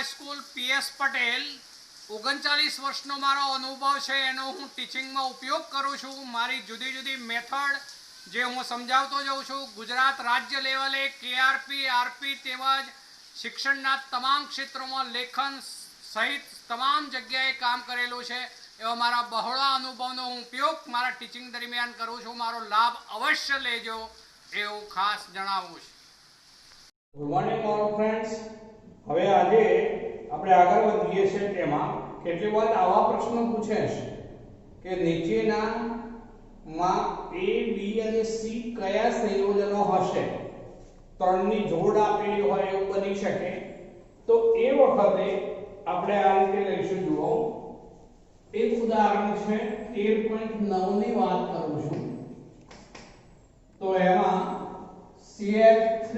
School PS Patel 39 वर्षનો મારો અનુભવ છે એનો હું ટીચિંગમાં ઉપયોગ કરું છું। મારી જુદી જુદી મેથડ જે હું સમજાવતો જાઉં છું। ગુજરાત રાજ્ય લેવલે કેઆરપી આરપી તેમજ શિક્ષણના તમામ ક્ષેત્રોમાં લેખન સહિત તમામ જગ્યાએ કામ કરેલું છે। એવા મારા બહોળા અનુભવનો હું ઉપયોગ મારા ટીચિંગ દરમિયાન કરું છું। મારો લાભ અવશ્ય લેજો એવું ખાસ જણાવું છું। Good morning all friends. હવે આજે આપણે આગળ વધીએ છીએ તેમાં કેટલી વખત આવા પ્રશ્નો પૂછે છે કે નીચેનામાં A B અને C કયા સંયોજનો હશે। ત્રણની જોડ આપેલી હોય એવું બની શકે। તો એ વખતે આપણે આ રીતે લઈશું। જુઓ એક ઉદાહરણ છે 13.9 ની વાત કરું છું। તો એમાં CH3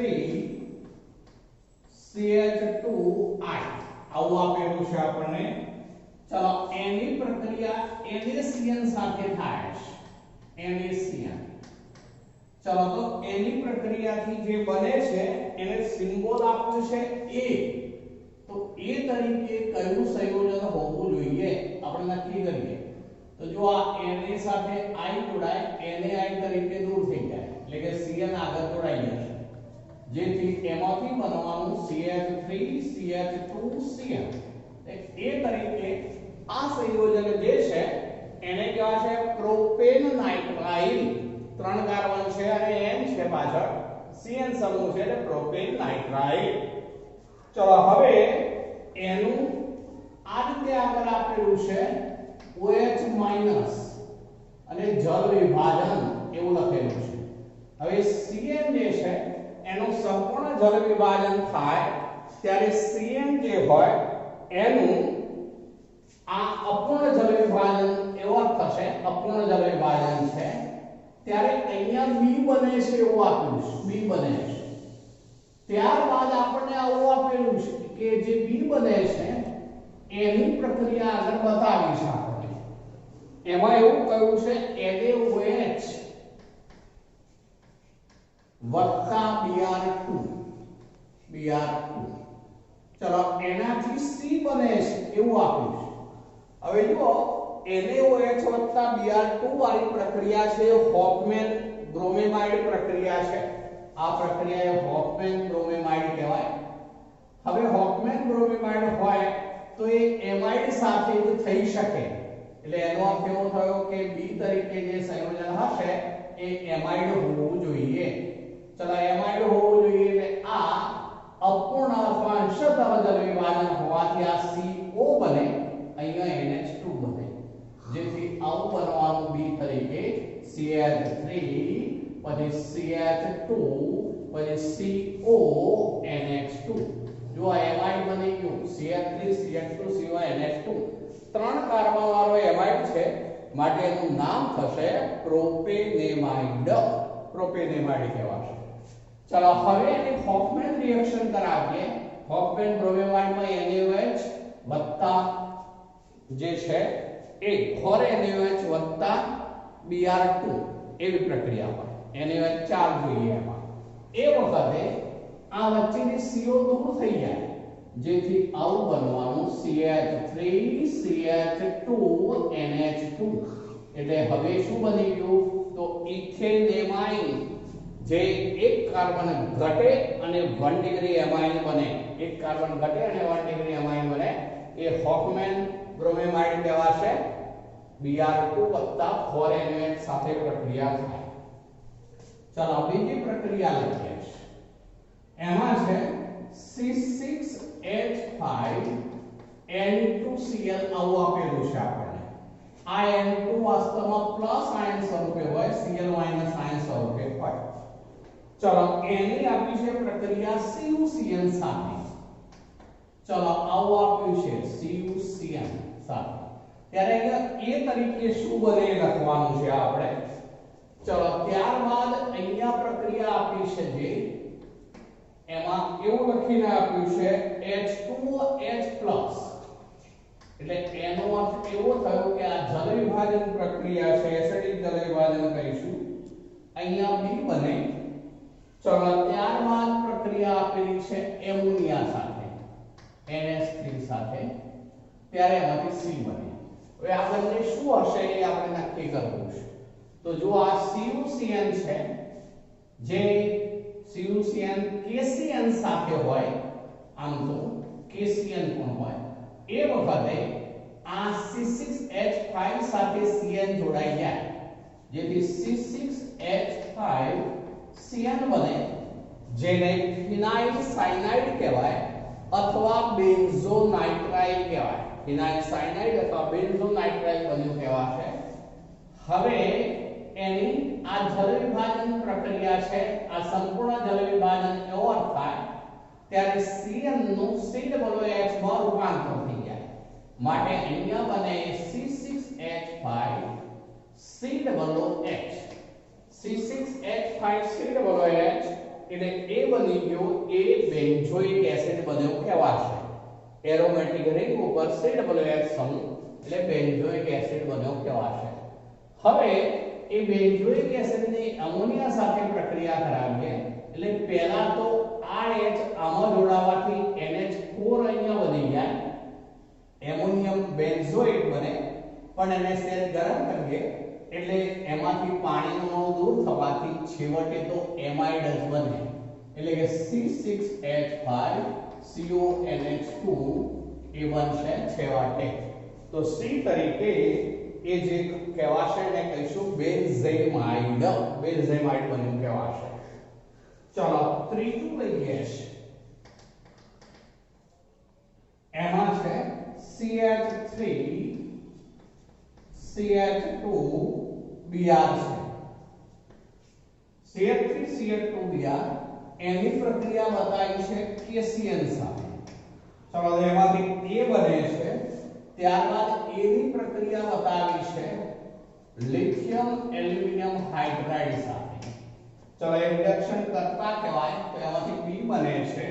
CH2I આવું આપેલું છે આપણને। ચલો એની પ્રક્રિયા NaCN સાથે થાય છે। NaCN ચલો તો એની પ્રક્રિયાથી જે બને છે એને સિમ્બોલ આપ્યું છે A। તો A તરીકે કયું સંયોજન હોવું જોઈએ આપણે નક્કી કરીએ। તો જો આ Na સાથે I જોડાય NaI તરીકે દૂર થઈ જાય એટલે કે Cn આગળ જોડાઈ જશે જેથી એમાંથી બનવાનું CH3 CH2 Cn। એ તરીકે આ સંયોજન જે છે એને કહેવાય છે પ્રોપેન નાઇટ્રાઇલ। ત્રણ કાર્બન છે અને N છે પાછળ Cn સમૂહ છે એટલે પ્રોપેન નાઇટ્રાઇલ। ચલો હવે એનું આ રીતે આગળ આપેલું છે OH- અને જલ વિભાજન એવું લખેલું છે। હવે Cn જે છે એનું સંપૂર્ણ જલ વિભાજન થાય ત્યારે Cn જે હોય એનું આ અપૂર્ણ જલ વિભાજન એવો થશે। અપૂર્ણ જલ વિભાજન છે ત્યારે અહીંયા B બને છે એવું આપેલું છે। B બને છે ત્યારબાદ આપણને આવું આપેલું છે કે જે B બને છે એની પ્રક્રિયા આગળ બતાવી છે આપણે। એમાં એવું કહ્યું છે NaOH વત્તા Br2 ચલો એનાથી C બને છે એવું આપ્યું છે। હવે જુઓ NaOH વત્તા Br2 વાળી પ્રક્રિયા છે હોફમેન બ્રોમેમાઇડ પ્રક્રિયા છે। આ પ્રક્રિયા એ હોફમેન બ્રોમેમાઇડ કહેવાય। હવે હોફમેન બ્રોમેમાઇડ હોય તો એ એમાઇડ સાથે જ થઈ શકે એટલે એનો અર્થ એવો થયો કે B તરીકે જે સંયોજન હશે એ એમાઇડ હોવું જોઈએ। ચલો એમાઇડ હોવું જોઈએ એટલે આ અપૂર્ણ અથવા અંશતઃ જલ વિભાજન હોવાથી આ CO બને અહીંયા NH2 બને જેથી આવું બનવાનું B તરીકે CH3 પછી CH2 પછી CO NH2। જો આ એમાઇડ બની ગયું CH3 CH2 CO NH2 ત્રણ કાર્બન વાળો એમાઇડ છે માટે એનું નામ થશે પ્રોપેનેમાઇડ। પ્રોપેનેમાઇડ કહેવાશે। चलो હવે એની હોફમેન રિએક્શન કરાવીએ। હોફમેન બ્રોમેમાઇડ માં NaOH વત્તા જે છે એ ખોર NaOH વત્તા Br2 એવી પ્રક્રિયા હોય। NaOH 4 જોઈએ એમાં એ વખતે આ વચ્ચેની CO દૂર થઈ જાય જેથી આવું બનવાનું CH3 CH2 NH2 એટલે હવે શું બની ગયું તો ઇથેનેમાઇન જે એક કાર્બન ઘટે અને 1 ડિગ્રી એમાઇન બને। એક કાર્બન ઘટે અને 1 ડિગ્રી એમાઇન બને એ હોફમેન બ્રોમેમાઇડ કહેવાશે। Br2 વત્તા 4NaOH સાથે પ્રક્રિયા થાય। ચાલો બીજી પ્રક્રિયા લખીએ। એમાં છે C6H5N2Cl આવું આપેલું છે આપણને। આ N2 વાસ્તવમાં પ્લસ આયન સ્વરૂપે હોય Cl માઈનસ આયન સ્વરૂપે હોય। चलो एनी आपी છે પ્રક્રિયા CuCN સાથે। ચલો આવું આપ્યું છે CuCN સાથે ત્યારે અહીંયા A તરીકે શું બને લખવાનું છે આપણે। ચલો ત્યારબાદ અહીંયા પ્રક્રિયા આપી છે જે એમાં એવું લખીને આપ્યું છે H2OH+ એટલે એનો અર્થ એવો થયો કે આ જલ વિભાજન પ્રક્રિયા છે એસિડિક જલ વિભાજન કહીશું। અહીંયા B બને। चलो ત્યારબાદ પ્રક્રિયા આપેલી છે એમોનિયા સાથે NH3 સાથે ત્યારે એમાંથી C બને. હવે આ બંને શું હશે એ આપણે નક્કી કરવું છે. તો જો આ CuCN છે જે CuCN KCN સાથે હોય, આમ તો KCN પણ હોય, એ વખતે આ C6H5 સાથે Cn જોડાઈ જાય જેથી C6H5Cn બને જેને ફિનાઇલ સાયનાઇડ કહેવાય અથવા બેન્ઝોનાઇટ્રાઇલ કહેવાય. ફિનાઇલ સાયનાઇડ અથવા બેન્ઝોનાઇટ્રાઇલ બન્યું કહેવાશે. હવે એની આ જલ વિભાજન પ્રક્રિયા છે, આ સંપૂર્ણ જલ વિભાજન ઓવર થાય ત્યારે Cn નું COH માં રૂપાંતર થઈ જાય. માટે અહીંયા બને C6H5 COH. C6H5 COH એટલે એ બની ગયો એ બેન્ઝોઇક એસિડ બન્યો કહેવાશે. એરોમેટિક રિંગ ઉપર COH સમૂહ એટલે બેન્ઝોઇક એસિડ બન્યો કહેવાશે. હવે એ બેન્ઝોઇક એસિડની અમોનિયા સાથે પ્રક્રિયા કરાવીએ એટલે પહેલા તો RH આમાં જોડાવાથી NH4 અહીંયા બની જાય, એમોનિયમ બેન્ઝોઇક બને. પણ એને સેજ ગરમ કરીએ એટલે એમાંથી પાણીનું અણુ દૂર થવાથી છેવટે તો એમાઇડ જ બને એટલે કે C6H5CONH2 એ બનશે છેવટે. તો C તરીકે એ જે કહેવાશે એને કહીશું બેન્ઝેમાઇડ. બેન્ઝેમાઇડ બન્યું કહેવાશે. ચલો ત્રીજું લઈએ છે, એમાં છે CH3CH2Br છે. CH3CH2Br એની પ્રક્રિયા બતાવી છે KCN સાથે. ચલો એમાંથી A બને છે, ત્યારબાદ A ની પ્રક્રિયા બતાવી છે લિથિયમ એલ્યુમિનિયમ હાઇડ્રાઇડ સાથે. ચલો એ રિડક્શન કરતા કહેવાય તો એમાંથી B બને છે,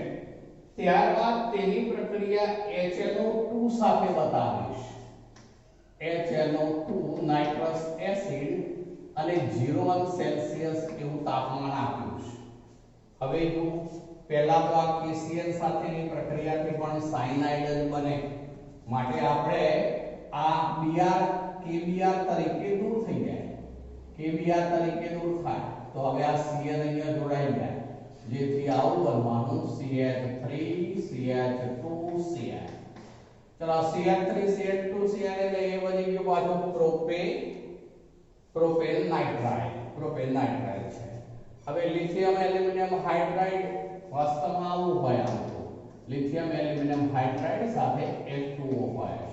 ત્યારબાદ તેની પ્રક્રિયા HNO2 સાથે બતાવીશ. HNO2 નાઇટ્રસ એસિડ અને 0 સેલ્સિયસ એવું તાપમાન આપ્યું છે. હવે જો પહેલા તો આ KCN સાથેની પ્રક્રિયાથી પણ સાયનાઇડ જ બને માટે આપણે આ Br KBr તરીકે દૂર થઈ જાય. KBr તરીકે દૂર થાય તો હવે આ Cn અહીંયા જોડાઈ જાય જેથી આવું બનવાનું CH3CH2Cl. ચલો CH3CH2Cl એટલે એ બની ગયું પાછું પ્રોપેન નાઇટ્રાઇડ છે. હવે લિથિયમ એલ્યુમિનિયમ હાઇડ્રાઇડ વાસ્તવમાં આવું હોય, આમ તો લિથિયમ એલ્યુમિનિયમ હાઇડ્રાઇડ સાથે H2O હોય છે.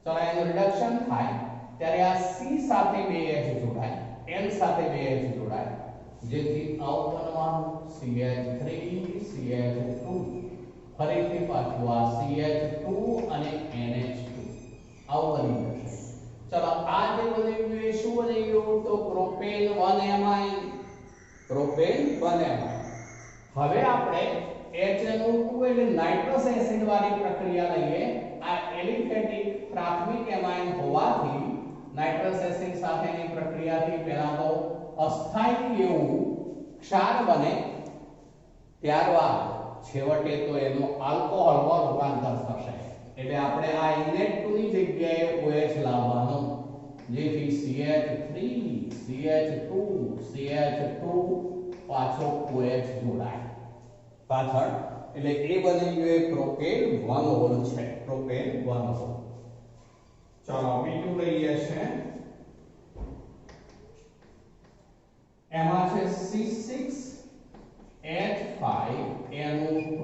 ચલો એનું રિડક્શન થાય ત્યારે આ C સાથે બે H જોડાય, N સાથે બે H જોડાય જેથી આવું બનવાનું CH3CH2. ફરીથી પાછું આ CH2 અને NH2 આવું બની જશે. ચલો આ જે બની ગયું એ શું બની ગયું તો પ્રોપેન 1 પ્રોપેન 1 હવે આપણે HNO2 એટલે નાઇટ્રસ એસિડ વાળી પ્રક્રિયા લઈએ. આ એલિફેટિક પ્રાથમિક એમાઇન હોવાથી નાઇટ્રસ એસિડ સાથેની પ્રક્રિયાથી પહેલા તો અસ્થાયી એવું ક્ષાર બને, ત્યારબાદ છેવટે તો એનો આલ્કોહોલમાં રૂપાંતર થશે. એટલે આપણે આ NH2 ની જગ્યાએ OH લાવવાનો જેથી CH3CH2CH2 પાછો OH જોડાય પાછળ એટલે એ બની ગયો એ પ્રોપેન 1 છે. પ્રોપેન 1. ચાલો બીજું લઈએ છે, એમાં છે C6H5NO2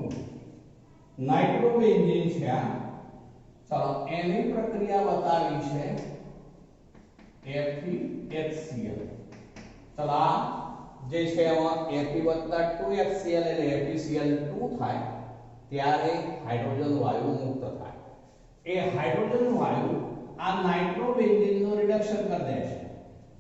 નાઇટ્રોબેન્ઝીન છે આ. ચાલો એની પ્રક્રિયા બતાવી છે FeHCl. ચાલો આ જે છે એમાં Fe+2HCl એટલે FeCl2 થાય ત્યારે હાઇડ્રોજન વાયુ મુક્ત થાય. એ હાઇડ્રોજન વાયુ આ નાઇટ્રોબેન્ઝીન નું રિડક્શન કરી દે છે.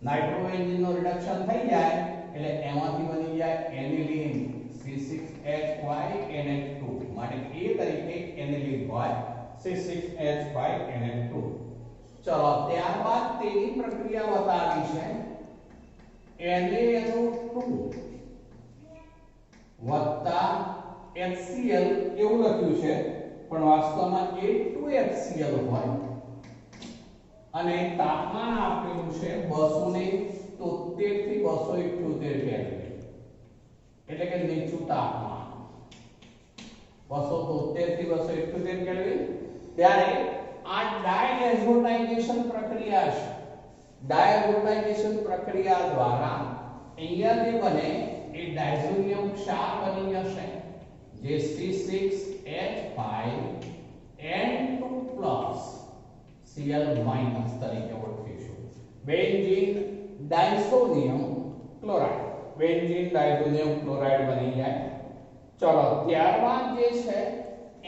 નાઇટ્રોબેન્ઝીન નું રિડક્શન થઈ જાય એટલે એમાંથી બની જાય એનિલીન C6H5NH2 માટે એ તરીકે એનિલીન હોય C6H5NH2. ચલો ત્યારબાદ તેની પ્રક્રિયા બતાવી છે NaNO2 વત્તા HCl એવું લખ્યું છે પણ વાસ્તવમાં A2HCl હોય અને તાપમાન આપેલું છે 273 થી 278 કેલ્વિન, એટલે કે નીચું તાપમાન 273 થી 278 કેલ્વિન, ત્યારે આ ડાયએઝોટાઇઝેશન પ્રક્રિયા છે. ડાયએઝોટાઇઝેશન પ્રક્રિયા દ્વારા અહીંયા જે બને એ ડાયઝોનિયમ ક્ષાર બની જશે, જે C6H5N2+ Cl- તરીકે ઓળખીશું. Benzene diazonium chloride, benzene diazonium chloride બની જાય. ચલો ત્યારબાદ જે છે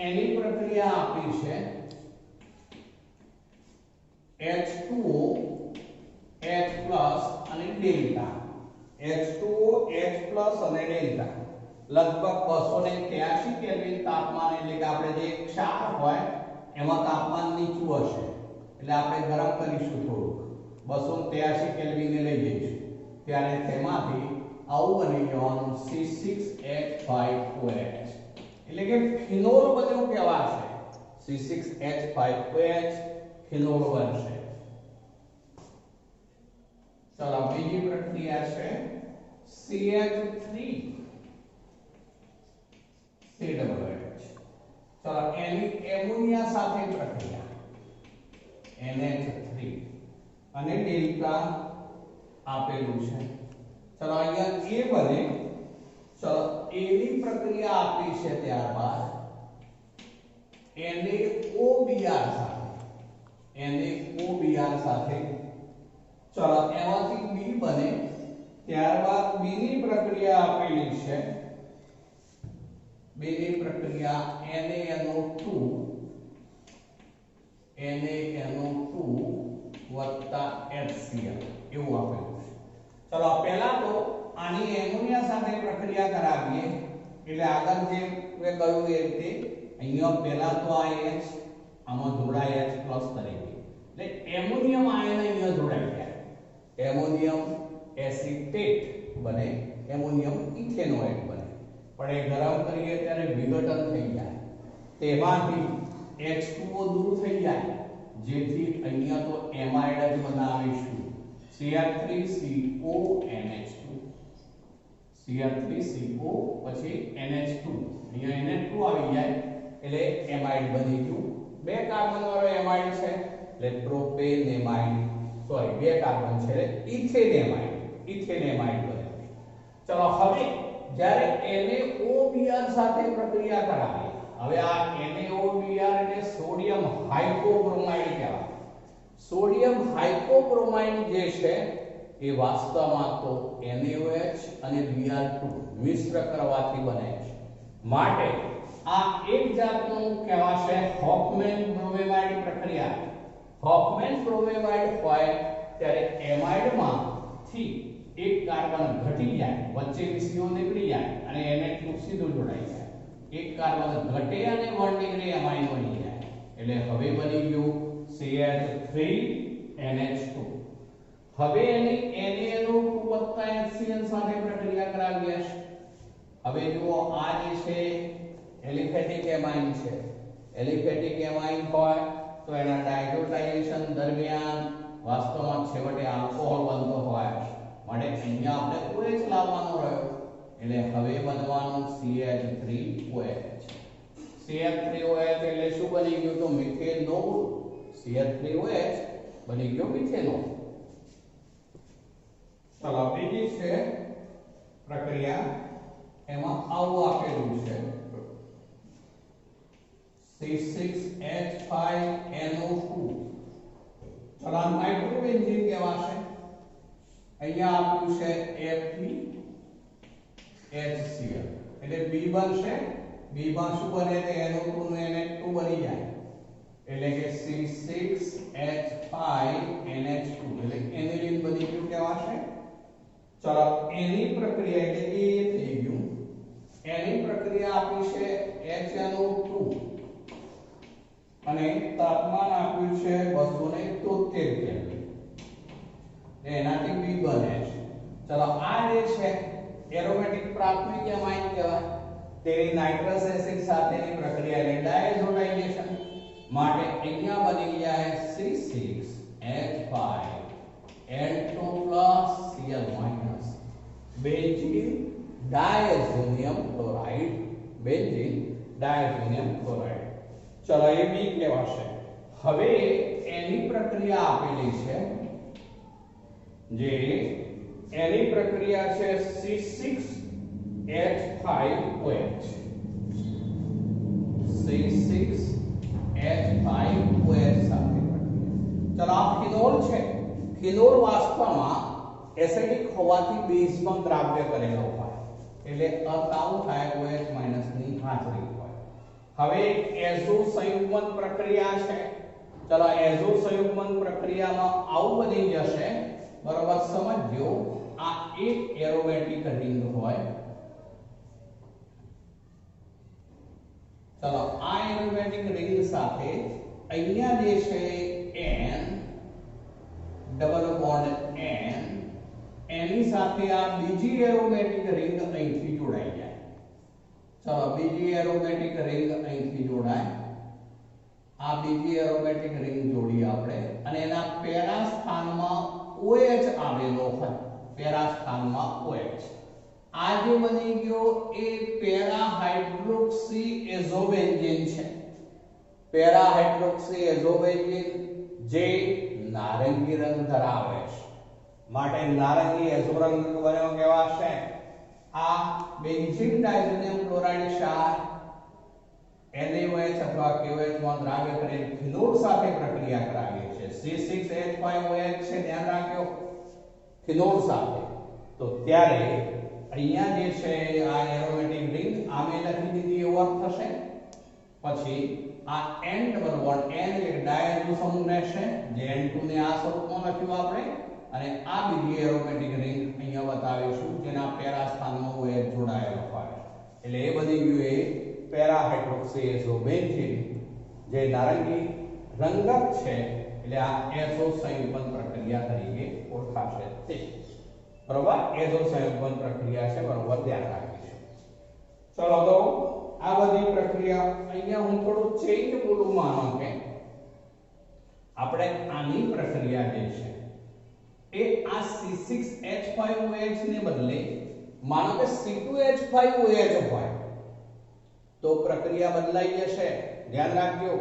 એની પ્રક્રિયા આપી છે H2O H+ અને ડેલ્ટા, H2O H+ અને ડેલ્ટા લગભગ 283 કેલ્વિન તાપમાન, એટલે કે આપણે જે ક્ષાર હોય એમાં તાપમાન નીચું હશે એટલે આપણે ગરમ કરીશું થોડુંક, 283 કેલ્વિને લઈ જઈશું, ત્યારે તેમાંથી આવું બની જવાનું C6H5OH, એટલે કે ફિનોલ બન્યું કહેવાશે. C6H5OH ફિનોલ બનશે. ચલો બીજી પ્રક્રિયા છે CH3COH. ચલો એની એમોનિયા સાથે પ્રક્રિયા NH3 અને ડેલ્ટા આપેલું છે. ચલો અહીંયા એ બને. ચલો એની પ્રક્રિયા આપી છે, ત્યારબાદ NaOBr સાથે ચલો એમાંથી B બને, ત્યારબાદ B ની પ્રક્રિયા આપેલી છે. B ની પ્રક્રિયા NaNO2 HCl એવું આપેલું છે. ચલો પહેલા તો આની એમોનિયા સાથે પ્રક્રિયા કરાવીએ, એટલે આગળ જે મેં કહ્યું એ રીતે અહીંયા પહેલા તો આ H આમાં જોડાય H+ તરીકે, એટલે એમોનિયમ આયન અહીંયા જોડાઈ જાય, એમોનિયમ એસિટેટ બને, એમોનિયમ ઇથેનોએટ બને. પણ એ ગરમ કરીએ ત્યારે વિઘટન થઈ જાય, તેમાંથી H2O દૂર થઈ જાય, જેથી અહીંયા તો એમાઇડ જ બનાવીશું, Cr3CONH2, Cr3CO પછી NH2, અહીંયા NH2 આવી જાય એટલે એમાઇડ બની ગયું. 2 કાર્બન વાળો એમાઇડ છે એટલે પ્રોપેનેમાઇડ, સોરી 2 કાર્બન છે એટલે ઇથેનેમાઇડ બને. ચલો હવે જ્યારે NaOBr સાથે પ્રક્રિયા કરાવીએ, હવે આ NaOBr એટલે સોડિયમ હાઇપોબ્રોમાઇડ કહેવાય. સોડિયમ હાઇપોબ્રોમાઇડ જે છે એ વાસ્તવમાં તો NaOH અને Br2 મિશ્ર કરવાથી બને છે, માટે આ એક જાતનું કહેવાશે હોફમેન બ્રોમેમાઇડ પ્રક્રિયા. હોફમેન બ્રોમેમાઇડ હોય ત્યારે એમાઇડમાંથી એક કાર્બન ઘટી જાય, વચ્ચેની CO નીકળી જાય અને NH2 સીધું જોડાઈ જાય, એક કાર્બન ઘટે અને 1 ડિગ્રી એમાઇન બની જાય, એટલે હવે બની ગયું CH3NH2. હવે એની NaNO2 HCl સાથે પ્રક્રિયા કરાવીએ. હવે જુઓ આ જે છે એલિફેટિક એમાઇન છે, એલિફેટિક એમાઇન હોય તો એના ડાયઝોટાઇઝેશન દરમિયાન વાસ્તવમાં છેવટે આલ્કોહોલ બનતો હોય, માટે અહીંયા આપણે OH લાવવાનો રહ્યો, એટલે હવે બનવાનું CH3OH. CH3OH એટલે શું બની ગયું તો મિથેનોલ. CH3OH બની ગયો મિથેનોલ. ચલો બીજી છે પ્રક્રિયા, એમાં આવું આપેલું છે C6H5NO2. ચલો આ નાઇટ્રોબેન્ઝીન કહેવાશે. અહીંયા આપ્યું છે FeHCl, એટલે B બનશે. B માં શું બને તો NO2 નું NH2 બની જાય, એટલે કે C6H5NH2 એટલે એનિલિન બની ગયું કહેવાશે. ચલો એની પ્રક્રિયા એટલે એ થઈ ગયું. એની પ્રક્રિયા આપી છે HNO2 અને તાપમાન આપ્યું છે 273 કેલ્વિન, એનાથી B બને છે. ચલો આ જે છે એરોમેટિક પ્રાથમિક એમાઇન કહેવાય, તેની નાઇટ્રસ એસિડ સાથેની પ્રક્રિયા એટલે ડાયઝોટાઇઝેશન માટે અહીંયા બની જાય C6H5N2 Cl- benzene diazonium chloride, benzene diazonium chloride. ચલો એ બી કહેવાશે. હવે એની પ્રક્રિયા આપેલી છે, જે એની પ્રક્રિયા છે C6H5OH. C6H5OH સાથે પ્રક્રિયા. ચલો આ ફિનોલ છે. ફિનોલ વાસ્તવમાં એસિડિક હોવાથી બેઝમાં દ્રાવ્ય કરેલો હોય, એટલે અતાવ થાય OH- ની હાજરી હોય. હવે એઝો સંયુગ્મન પ્રક્રિયા છે. ચલો એઝો સંયુગ્મન પ્રક્રિયામાં આવું બની જશે. બરોબર સમજજો. આ એક એરોમેટિક રિંગ હોય. ચલો આ એરોમેટિક રિંગ સાથે અહીંયા જે છે N ડબલ બોન્ડ N, એની સાથે આ બીજી એરોમેટિક રિંગ અહીંથી જોડાઈ જાય. ચલો બીજી એરોમેટિક રિંગ અહીંથી જોડાય. આ બીજી એરોમેટિક રિંગ જોડી આપણે, અને એના પેરા સ્થાનમાં OH આવેલો હોય. પેરા સ્થાનમાં OH. આ જે બની ગયો એ પેરા હાઇડ્રોક્સી એઝોબેન્ઝીન છે. પેરા હાઇડ્રોક્સી એઝોબેન્ઝીન જે નારંગી રંગ ધરાવે છે, માટે નારંગી એઝો રંગ બન્યો કહેવાશે. આ બેન્ઝીન ડાયઝોનિયમ ક્લોરાઇડ ક્ષાર NaOH અથવા KOH માં દ્રાવ્ય કરીને ફિનોલ સાથે પ્રક્રિયા કરાવીએ છીએ. C6H5OH છે, ધ્યાન રાખજો, ફિનોલ સાથે. તો ત્યારે અહીંયા જે છે આ એરોમેટિક રિંગ આમે લખી દીધી એવો અર્થ થશે. પછી આ N ડબલ બોન્ડ N એટલે ડાયઝો સમૂહ રહેશે, જે N2 ને આ સ્વરૂપમાં લખ્યું આપણે, અને આ બીજી એરોમેટિક રિંગ અહીંયા બતાવીશું, જેના પેરા સ્થાનમાં OH જોડાયેલો હોય. એટલે એ બની ગયું એ પેરા હાઇડ્રોક્સી એઝોબેન્ઝીન, જે નારંગી રંગક છે, એટલે આ એઝો સંયુગ્મન પ્રક્રિયા તરીકે ઓળખાશે. તે બરોબર એઝો સંયુગ્મન પ્રક્રિયા છે. બરોબર ધ્યાન રાખીશું. ચલો તો આ બધી પ્રક્રિયા અહીંયા હું થોડું ચેન્જ બોલું, માનો કે આપણે આની પ્રક્રિયા જે છે એ આ C6H5OH ને બદલે માનો કે C2H5OH હોય તો પ્રક્રિયા બદલાઈ જશે. ધ્યાન રાખજો,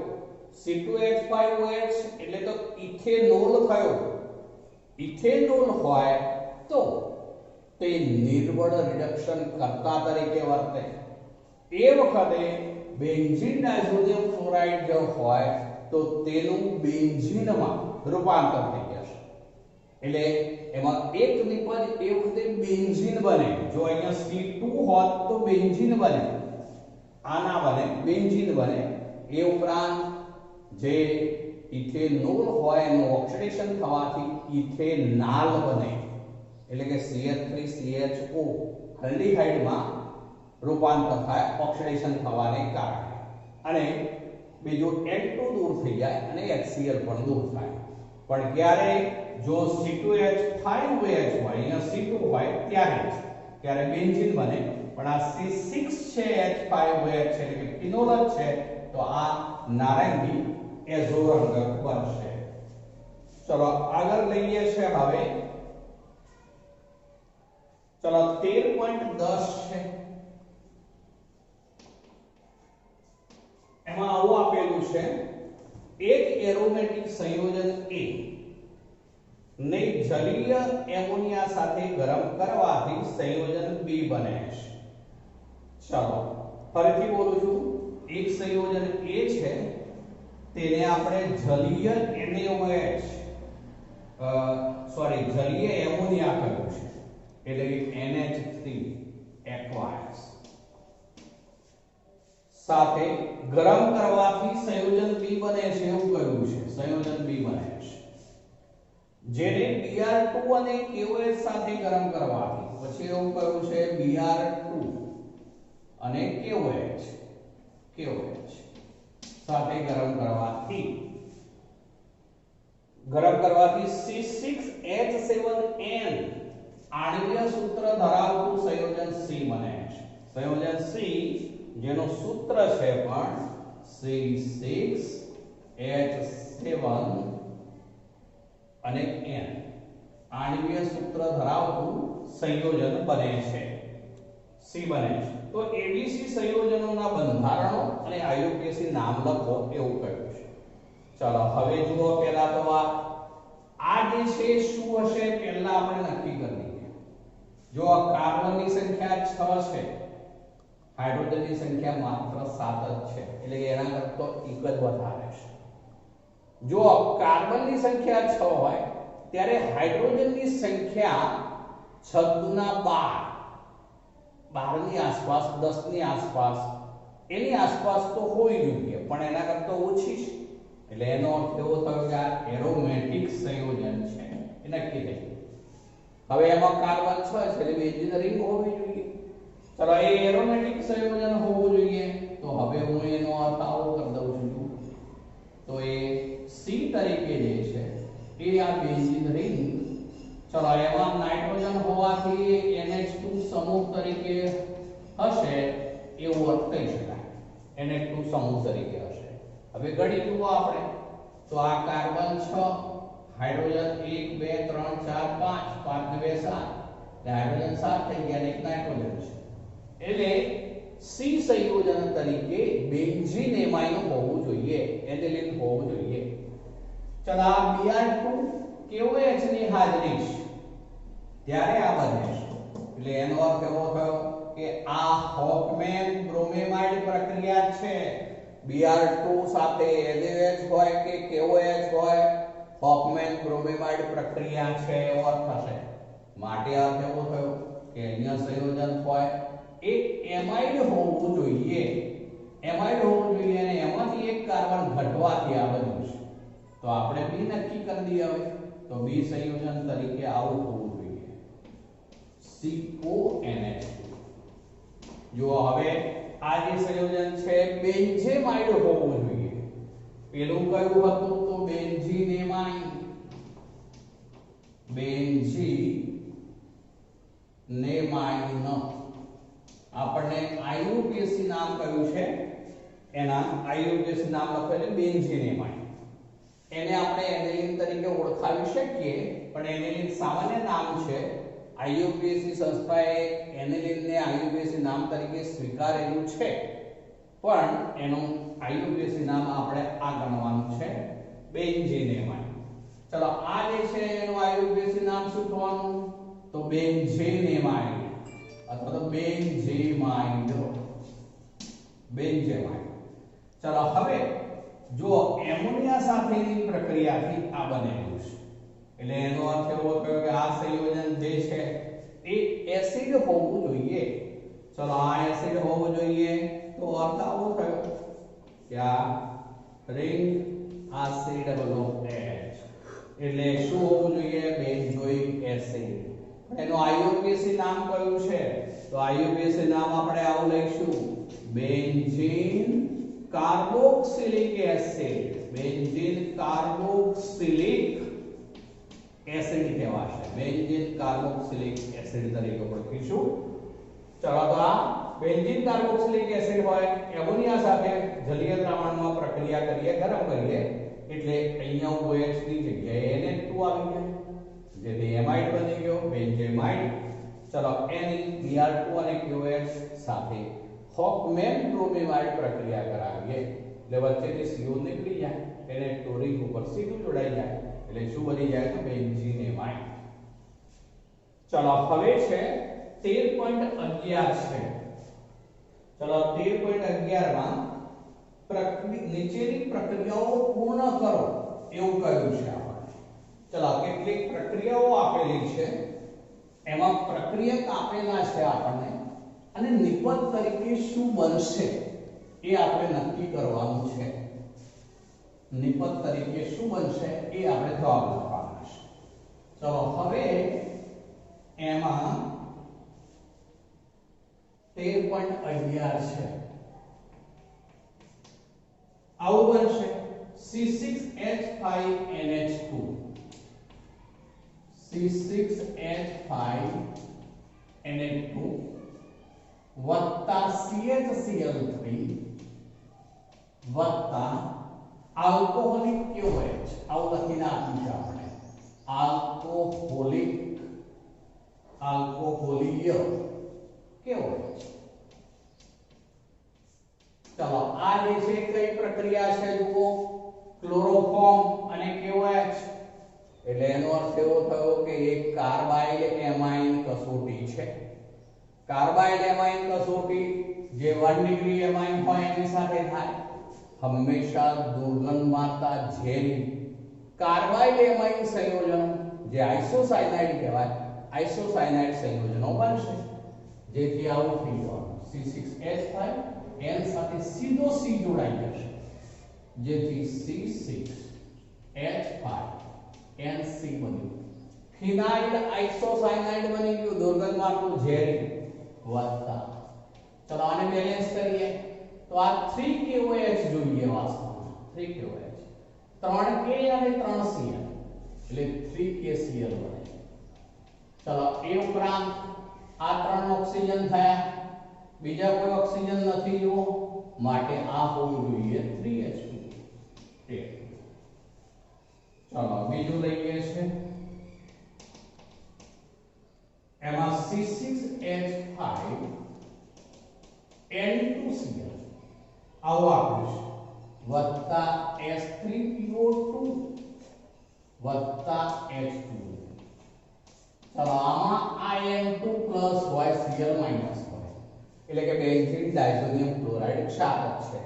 C2H5OH એટલે તો ઇથેનોલ થયો. ઇથેનોલ હોય તો તે નિર્બળ રિડક્શન કર્તા તરીકે વર્તે. એ વખતે બેન્ઝીન ડાયઝોનિયમ ક્લોરાઇડ જો હોય તો તેનું બેન્ઝીનમાં રૂપાંતર થઈ જશે. એટલે એમાં એક નિપજ એ વખતે બેન્ઝીન બને. જો અહીંયા C2 હોત તો બેન્ઝીન બને, આના બને બેન્ઝીન બને. એ ઉપરાંત જે ઇથેનોલ હોય એનું ઓક્સિડેશન થવાથી ઇથેનાલ બને, એટલે કે CH3CHO આલ્ડીહાઇડમાં રૂપાંતર થાય ઓક્સિડેશન થવાને કારણે, અને બીજું N2 દૂર થઈ જાય અને HCl પણ દૂર થાય. પણ ક્યારે જો C2H5OH હોય, અહીંયા C2 હોય ત્યારે બેન્ઝીન બને. પણ આ C6 છે H5OH છે, એટલે કે ફિનોલ છે, તો આ નારંગી એઝો રંગક બનશે. ચલો આગળ લઈએ છે. હવે ચલો 13.10 છે. એમાં આવું આપેલું છે, એક એરોમેટિક સંયોજન A ને જલીય એમોનિયા સાથે ગરમ કરવાથી સંયોજન B બને છે. ચલો ફરીથી બોલું છું, એક સંયોજન A છે, તેને આપણે જલીય જલીય એમોનિયા કહ્યું છે, એટલે કે NH3 aqueous સાથે ગરમ કરવાથી સંયોજન B બને છે એવું કહ્યું છે. સંયોજન B બને છે, જેને Br2 અને KOH સાથે ગરમ કરવાથી, પછી એવું કહ્યું છે Br2 અને KOH સાથે ગરમ કરવાથી C6H7N આણ્વીય સૂત્ર ધરાવતું સંયોજન C બને છે. સંયોજન C જેનું સૂત્ર છે પણ C6 H7 અને N આણ્વીય સૂત્ર ધરાવતું સંયોજન બને છે, C બને છે. તો ABC સંયોજનોના બંધારણો અને IUPAC નામ લખો એવું કહ્યું છે. ચાલો હવે જુઓ, પહેલા તો આ જે છે શું હશે પહેલા આપણે નક્કી કરી લઈએ. જો કાર્બનની સંખ્યા 6 છે, હાઇડ્રોજનની સંખ્યા માત્ર 7 જ છે, એટલે કે એના કરતા એક જ વધારે છે. જો કાર્બનની સંખ્યા 6 હોય ત્યારે હાઇડ્રોજનની સંખ્યા 6 ગુના 12 ની આસપાસ, 10 ની આસપાસ, એની આસપાસ તો હોવી જોઈએ, પણ એના કરતા ઓછી છે. એટલે એનો અર્થ એવો થયો કે આ એરોમેટિક સંયોજન છે, એ નક્કી થઈ ગયું. હવે એમાં કાર્બન 6 છે એટલે બેન્ઝીન રિંગ હોવી જોઈએ. ચલો એ એરોમેટિક સંયોજન હોવું જોઈએ. તો હવે હું એનો અર્થ આવો કરી દઉં છું. તો એ C તરીકે જે છે એ આ બેન્ઝીન રિંગ, ચલો એમાં નાઇટ્રોજન હોવાથી NH2 સમૂહ તરીકે હશે એવું અર્થ કહી શકાય. NH2 સમૂહ તરીકે હશે. હવે ગણી જુઓ આપણે, તો આ કાર્બન 6, હાઇડ્રોજન 1 2 3 4 5, 5 ને 2 7, એટલે હાઇડ્રોજન 7 થઈ ગયા અને એક નાઇટ્રોજન છે. એટલે C સંયોજન તરીકે બેન્ઝીન એમાઇન હોવું જોઈએ, એનિલિન હોવું જોઈએ. ચલો આ Br2 KOH ની હાજરી છે ત્યારે આ બને છે. એટલે એનો અર્થ એવો થયો કે આ હોફમેન બ્રોમેમાઇડ પ્રક્રિયા છે. Br2 સાથે NaOH હોય કે KOH હોય, હોફમેન બ્રોમેમાઇડ પ્રક્રિયા છે એવો અર્થ થશે. માટે અર્થ એવો થયો કે અહીંયા સંયોજન હોય એક એમાઇડ હોવું જોઈએ, એમાઇડ હોવું જોઈએ અને એમાંથી એક કાર્બન ઘટવાથી આ બન્યું છે. તો આપણે B નક્કી કરી દઈએ. હવે તો B સંયોજન તરીકે આવું હોવું જોઈએ, CONH2. જો હવે આ જે સંયોજન છે બેન્ઝેમાઇડ હોવું જોઈએ. પેલું કયું હતું? તો બેન્ઝીનેમાઇન. બેન્ઝીનેમાઇન આપણને IUPAC નામ કયું છે, એના IUPAC નામ લખો એટલે બેન્ઝીનેમાઇન. એને આપણે એનિલિન તરીકે ઓળખાવી શકીએ, પણ એનિલિન સામાન્ય નામ છે. IUPAC સંસ્થાએ એનિલિનને IUPAC નામ તરીકે સ્વીકારેલું છે, પણ એનું IUPAC નામ આપણે આ ગણવાનું છે, બેન્ઝીનેમાઇન. ચલો આ જે છે એનું IUPAC નામ શું થવાનું? તો બેન્ઝેનેમાઇન અથવા તો બેન્ઝેમાઇડ. બેન્ઝેમાઇડ. ચલો હવે જો એમોનિયા સાથેની પ્રક્રિયાથી આ બનેલું છે, એટલે એનો અર્થ એવો થયો કે આ સંયોજન જે છે એ એસિડ હોવું જોઈએ. ચલો આ એસિડ હોવું જોઈએ, તો અર્થ આવો થયો કે આ રિંગ એસિડ બનો H, એટલે શું હોવું જોઈએ? Benzoic acid. એનો IUPAC નામ કયું છે? તો IUPAC નામ આપણે આવું લઈશું, benzene carboxylic acid. Benzene carboxylic acid કહેવાશે, બેન્ઝીન કાર્બોક્સિલિક એસિડ તરીકે ઓળખીશું. ચલો તો આ બેન્ઝીન કાર્બોક્સિલિક એસિડ હોય, એમોનિયા સાથે જલીય દ્રાવણમાં પ્રક્રિયા કરીએ, ગરમ કરીએ, એટલે અહીંયા OH ની જગ્યાએ NH2 આવી જાય, જેથી એમાઇડ બની ગયો, બેન્ઝેમાઇડ. ચલો એની Br2 અને KOH સાથે હોફમેન બ્રોમેમાઇડ પ્રક્રિયા કરાવીએ એટલે વચ્ચેથી CO નીકળી જાય, NH2 રિંગ ઉપર સીધું જોડાઈ જાય, એટલે શું બની જાય? તો બેન્ઝીનેમાઇડ. ચલો હવે છે 13.11 છે. ચલો 13.11 માં નીચેની પ્રક્રિયાઓ પૂર્ણ કરો એવું કહ્યું છે આપણને. ચલો કેટલીક પ્રક્રિયાઓ આપેલી છે, એમાં પ્રક્રિયક આપેલા છે આપણને, અને નિપજ તરીકે શું બનશે એ આપણે નક્કી કરવાનું છે. નિપજ તરીકે શું બનશે એ આપણે જવાબ લખવાનો છે. ચલો હવે એમાં 13.11 છે, આવું બનશે C6H5NH2, C6H5NH2 વત્તા CHCl3 વત્તા આલ્કોહોલિક કેવો H આવું લખીને આપ્યું છે આપણે આલ્કોહોલિક આલ્કોહોલીય કેવો H ચલો આ જે છે કઈ પ્રક્રિયા છે જુઓ ક્લોરોફોર્મ અને કેવો H એટલે એનો અર્થ એવો થયો કે એક કાર્બાઇલ એમાઇન કસોટી છે કાર્બાઇલ એમાઇન કસોટી જે 1 ડિગ્રી એમાઇન હોય એની સાથે થાય હંમેશા દુર્ગંધ મારતા ઝેરી કાર્બાઇલ એમાઇન સંયોજન જે આઇસોસાયનાઇડ કહેવાય આઇસોસાયનાઇડ સંયોજનો બનશે જેથી આવું થઈ જવાનું C6H5 N સાથે સીધો C જોડાઈ જશે જેથી C6H5 NC બન્યું ફિનાઇલ આઇસોસાયનાઇડ બની ગયું દુર્ગંધ મારતું ઝેરી વત્તા ચલો આને બેલેન્સ કરીએ તો આ 3KOH જોઈએ વાસ્તવમાં 3KOH 3K અને 3Cl એટલે 3KCl બને ચલો એ ઉપરાંત આ 3 ઓક્સિજન થયા બીજા કોઈ ઓક્સિજન નથી જુઓ માટે આ હોવું જોઈએ 3H2 ચલો બીજું લઈએ છે એમાં C6H5 N2Cl આવું આપ્યું છે વત્તા S3PO2 વત્તા H2 ચલો આમાં IN2 પ્લસ હોય Cl માઈનસ હોય એટલે કે બેન્ઝીન ડાયઝોનિયમ ક્લોરાઇડ ક્ષાર છે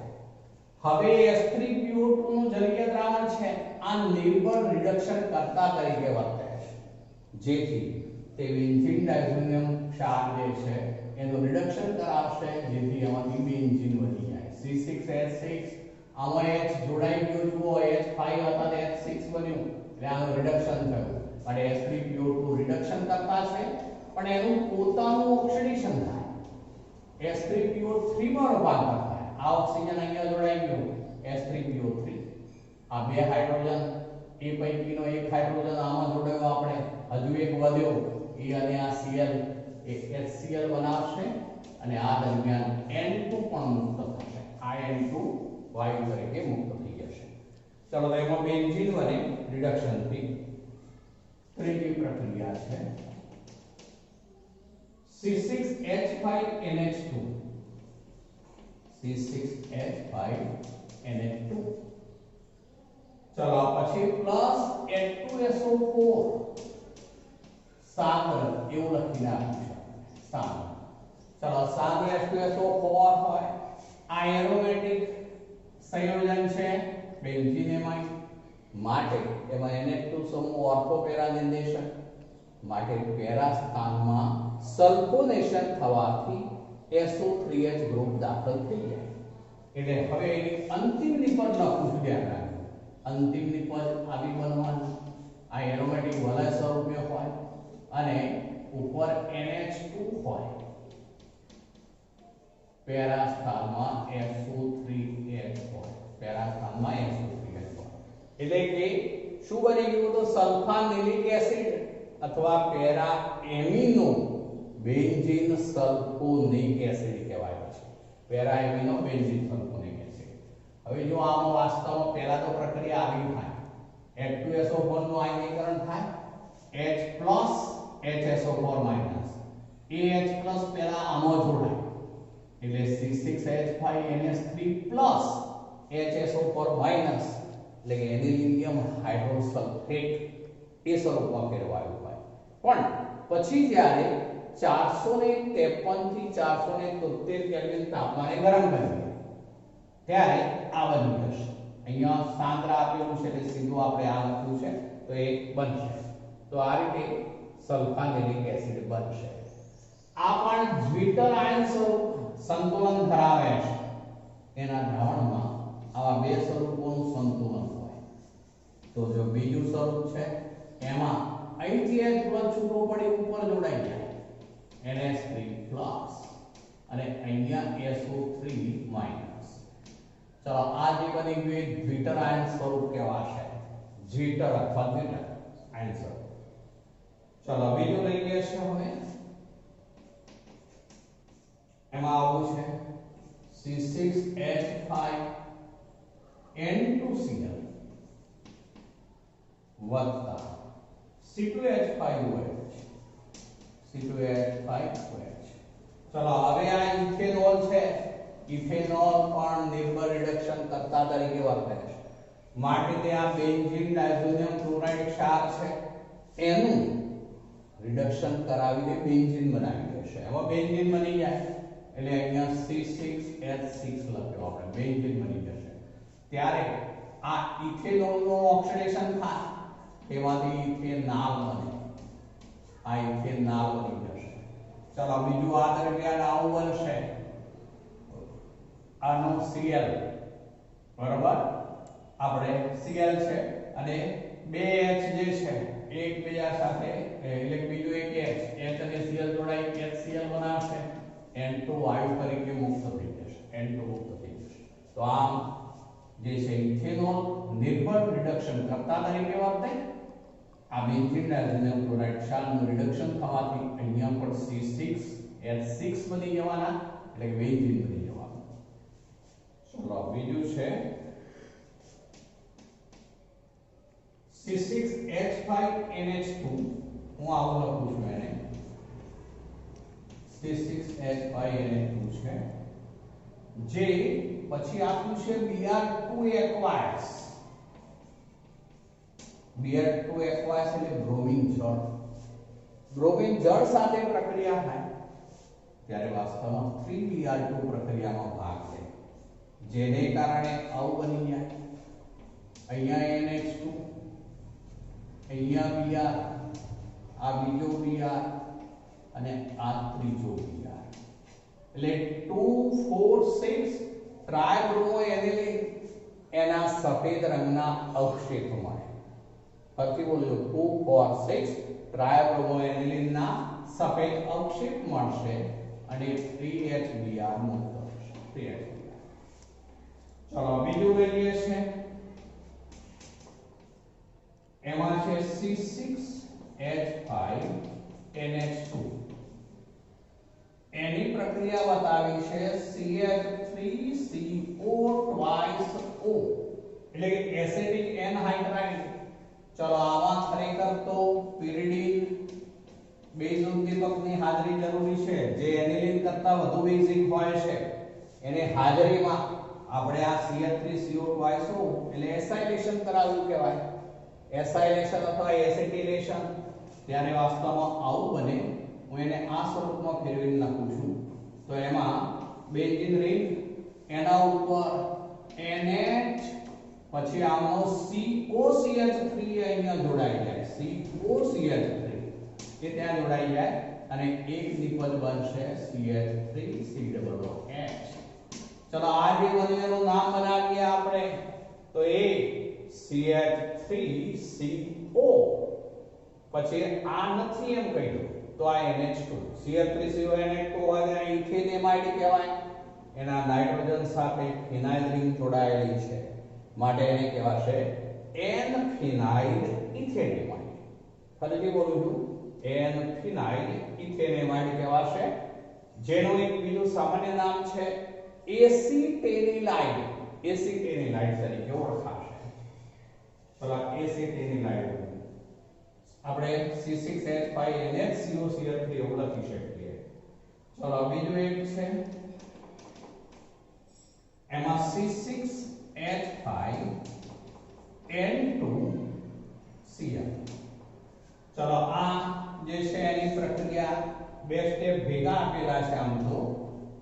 હવે S3PO2 નું જલીય દ્રાવણ છે આ નિર્બળ રિડક્શન કરતા તરીકે વર્તે છે જેથી તે બેન્ઝીન ડાયઝોનિયમ ક્ષાર જે છે એનું રિડક્શન કરાવશે જેથી એમાંથી બેન્ઝીન બની જાય C6H6 આમાં H જોડાઈ ગયો જુઓ H5 હતા તે H6 બન્યું એટલે આનું રિડક્શન થયું અને S3PO2 રિડક્શન કરતા છે પણ એનું પોતાનું ઓક્સિડેશન થાય S3PO3 માં રૂપાંતર થાય આ ઓક્સિજન અહીંયા જોડાઈ ગયો S3PO3 આ બે હાઇડ્રોજન એ પૈકીનો એક હાઇડ્રોજન આમાં જોડાયો આપણે હજુ એક વધ્યો એ અને આ Cl એ HCl બનાવશે અને આ દરમિયાન N2 પણ મુક્ત થશે આ N2 વાયુ તરીકે મુક્ત થઈ જશે ચલો તો એમાં બેન્ઝીન બને રિડક્શન થી ત્રીજી પ્રક્રિયા છે C6H5NH2 C6H5NH2 ચલો પછી પ્લસ H2SO4 સાગર એવું લખીને આપ્યું છે સાગર ચલો સાગર H2SO4 હોય આ એરોમેટિક સંયોજન છે બેન્ઝીન એમાઇન માટે એમાં NH2 સમૂહ ઓર્થોપેરા નિર્દેશક માટે પેરા સ્થાનમાં સલ્ફોનેશન થવાથી SO3H ગ્રુપ દાખલ થઈ જાય એટલે હવે એની અંતિમ નિપજ લખું છું ધ્યાન રાખજો અંતિમ નિપજ આવી બનવાની આ એરોમેટિક વલય સ્વરૂપે હોય અને ઉપર NH2 હોય પેરા સ્થાનમાં SO3H હોય પેરા સ્થાનમાં SO3H હોય એટલે કે શું બની ગયું તો સલ્ફાનિલિક એસિડ અથવા para amino benzene sulphonic acid કહેવાય છે para amino benzene sulphonic acid હવે જો આમાં વાસ્તવમાં પહેલા તો પ્રક્રિયા આવી થાય H2SO4 નું આયનીકરણ થાય H+ HSO4 માઈનસ AH+ પહેલા આમાં જોડાય એટલે C6H5NH3 HSO4 માઈનસ એટલે કે એનિલિનિયમ હાઇડ્રોસલ્ફેટ એ સ્વરૂપમાં ફેરવાયું હોય પણ પછી જ્યારે 453 થી 473 કેલ્વિન તાપમાને ગરમ કરીએ ત્યારે આ બની જશે અહીંયા સાંદ્ર આપેલું છે એટલે સીધું આપણે આ લખ્યું છે તો એ બનશે તો આ રીતે સલ્ફાનિલિક એસિડ બનશે આ પણ જ્વિટર આયન સ્વરૂપ સંતુલન ધરાવે છે એના દ્રાવણમાં આવા બે સ્વરૂપોનું સંતુલન હોય તો જો બીજું સ્વરૂપ છે એમાં અહીંથી H પ્લસ છૂટો પડી ઉપર જોડાઈ જાય NH3 પ્લસ અને અહીંયા SO3 માઈનસ ચલો આ જે બની ગયું એક દ્વિટર આયન સ્વરૂપ કહેવાશે દ્વિટર અથવા દ્વિટર આયન સ્વરૂપ ચલો બીજું લઈએ છે હવે એમાં આવું છે C6H5 N2Cl વત્તા C2H5OH C2H5OH. ચલો હવે આ ઇથેનોલ છે. ઇથેનોલ પણ નિર્બળ રિડક્શન કરતા તરીકે વર્તે છે, માટે તે આ બેન્ઝીન ડાયઝોનિયમ ક્લોરાઇડ ક્ષાર છે એનું રિડક્શન કરાવીને બેન્ઝીન બનાવી દેશે. એમાં બેન્ઝીન બની જાય એટલે અહીંયા C6H6 લખ્યો આપણે, બેન્ઝીન બની જશે. ત્યારે આ ઇથેનોલનું ઓક્સિડેશન થાય, તેમાંથી ઇથેનાલ બને. આ ઇથેનાલ બની જશે. ચલો બીજું આ દરમિયાન આવું બનશે, આનો Cl બરાબર, આપણે Cl છે અને બે H જે છે એકબીજા સાથે એટલે બીજું એક H અને Cl જોડાઈ HCl બનાવશે. N2 વાયુ તરીકે મુક્ત થઈ જશે, N2 મુક્ત થઈ જશે. તો આમ જે છે ઇથેનોલ નિર્બળ રિડક્શન કરતા તરીકે વર્તે. આ બેન્ઝીન ડાયઝોનિયમ ક્લોરાઇડ ક્ષારનું રિડક્શન થવાથી અહીંયા પણ C6H6 બની જવાના, એટલે કે બેન્ઝીન બની જવાનું. ચલો બીજું છે C6H5NH2. હું આવું લખું છું એને, C6H5NH2 છે, જે પછી આપ્યું છે Br2 aqueous. Br2 aqueous એટલે બ્રોમિન જળ. બ્રોમિન જળ સાથે પ્રક્રિયા થાય ત્યારે વાસ્તવમાં 3Br2 પ્રક્રિયામાં ભાગ લે, જેને કારણે આવું બની જાય. અહીંયા NH2, અહીંયા Br, આ બીજો Br અને આ ત્રીજો Br, એટલે 2 4 6 ટ્રાયબ્રોમોએનિલિન એના સફેદ રંગના અવશેષ મળે. ફરીથી બોલ્યો, 2 4 6 ટ્રાયબ્રોમોએનિલિન ના સફેદ અવશેષ મળશે અને 3HBr મુક્ત થશે. 3HBr. ચલો બીજું લઈએ છે, એમાં છે C6H5NH2. એની પ્રક્રિયા બતાવી છે CH3CO twice O, એટલે કે એસિટિક એનહાઇડ્રાઇડ. ચલો આમાં ખરેખર તો pyridine બેઝ ઉદ્દીપકની હાજરી જરૂરી છે, જે એનિલિન કરતા વધુ બેઝિક હોય છે. એને હાજરીમાં આપણે આ CH3CO twice O એટલે એસાઇલેશન કરાવ્યું કહેવાય. એસાઇલેશન અથવા એસિટિલેશન, ત્યારે વાસ્તવમાં આવું બને. હું એને આ સ્વરૂપમાં ફેરવીને લખું છું. તો એમાં બેન્ઝીન રિંગ, એના ઉપર NH, પછી આમનો COCH3 અહીંયા જોડાઈ જાય, COCH3 એ ત્યાં જોડાઈ જાય અને એક નિપજ બનશે CH3COOH. ચલો આ જે બન્યું એનું નામ બનાવીએ આપણે, તો એ CH3CO, પછી આ નથી એમ કહી દો તો આ NH2, CH3CONH2 હોય ઇથેનેમાઇડ કહેવાય. એના નાઇટ્રોજન સાથે ફિનાઇલ રિંગ જોડાયેલી છે, માટે એને કહેવાશે N-ફિનાઇલ ઇથેનેમાઇડ. ફરીથી બોલું છું, N-ફિનાઇલ ઇથેનેમાઇડ કહેવાશે, જેનું એક બીજું સામાન્ય નામ છે એસિટેનિલાઇડ. એસિટેનિલાઇડ તરીકે ઓળખાશે. ચલો એસિટેનિલાઇડ આપણે C6H5NH3 એવું લખી શકીએ. ચલો બીજું એક છે, એમાં C6H5N2Cl. ચલો આ જે છે એની પ્રક્રિયા બે સ્ટેપ ભેગા આપેલા છે. આમ તો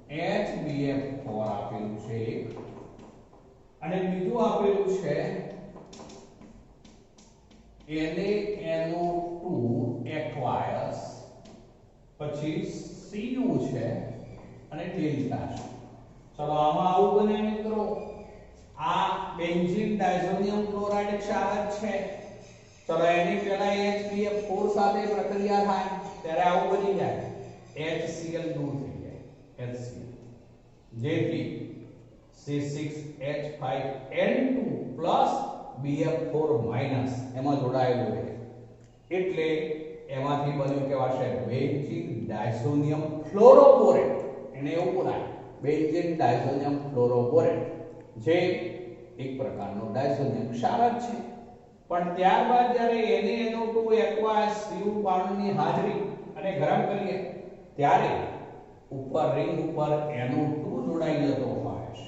HBF4 આપેલું છે એક, અને બીજું આપેલું છે NaNO2 aqueous, પછી Cu છે અને ડેલ્ટા છે. ચલો આમાં આવું બને મિત્રો, આ બેન્ઝીન ડાયઝોનિયમ ક્લોરાઇડ ક્ષાર છે. ચલો એની પહેલા HBF4 સાથે પ્રક્રિયા થાય ત્યારે આવું બની જાય, HCl દૂર થઈ જાય, HCl, જેથી C6H5N2 BF4 એમાં જોડાયેલું છે, એટલે એમાંથી બન્યું કહેવાશે બેન્ઝીન ડાયઝોનિયમ ફ્લોરોબોરેટ. એને એવું બોલાય બેન્ઝીન ડાયઝોનિયમ ફ્લોરોબોરેટ, જે એક પ્રકારનો ડાયઝોનિયમ ક્ષાર જ છે. પણ ત્યારબાદ જ્યારે NaNO2 aqueous CU પાણીની હાજરી અને ગરમ કરીએ ત્યારે ઉપર રિંગ ઉપર NO2 જોડાઈ જતો હોય છે.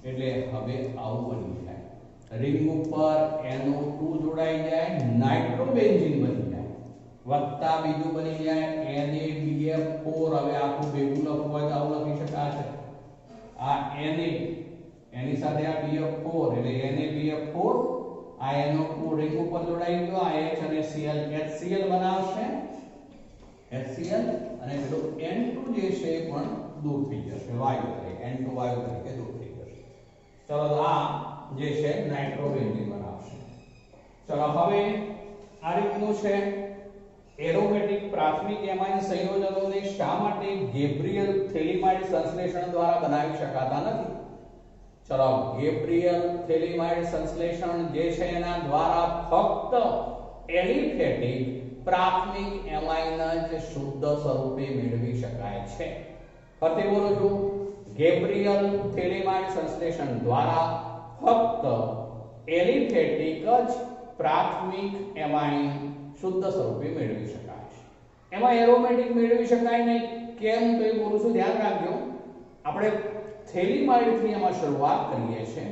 એટલે હવે આવું બની જાય, રિંગ ઉપર NO2 જોડાઈ જાય, નાઇટ્રોબેન્ઝીન બની જાય, વત્તા બીજું બની જાય NaBF4. હવે આખું ભેગું લખવું હોય તો આવું લખી શકાશે. આ Na એની સાથે આ BF4 એટલે NaBF4, આ NO2 રિંગ ઉપર જોડાઈ ગયો, આ H અને Cl HCl બનાવશે, HCl, અને પેલો N2 જે છે એ પણ દૂર થઈ જશે, વાયુ તરીકે N2 વાયુ તરીકે દૂર થઈ જશે. ચલો આ જે છે નાઇટ્રોબેન્ઝીન બનાવશે. ચલો હવે આ રીતનું છે. એરોમેટિક પ્રાથમિક એમાઇન સંયોજનોને શા માટે ગેબ્રિયલ થેલિમાઇડ સંશ્લેષણ દ્વારા બનાવી શકાતા નથી? ચલો ગેબ્રિયલ થેલિમાઇડ સંશ્લેષણ જે છે એના દ્વારા ફક્ત એલિફેટિક પ્રાથમિક એમાઇન જ શુદ્ધ સ્વરૂપે મેળવી શકાય છે. ફરી બોલું છું, ગેબ્રિયલ થેલિમાઇડ સંશ્લેષણ દ્વારા ફક્ત એલિફેટિક જ પ્રાથમિક એમાઇન શુદ્ધ સ્વરૂપે મેળવી શકાય છે. એમાં એરોમેટિક મેળવી શકાય નહીં. કેમ તો એ બોલું છું, ધ્યાન રાખજો. આપણે થેલિમાઇડ થી એમાં શરૂઆત કરીએ છીએ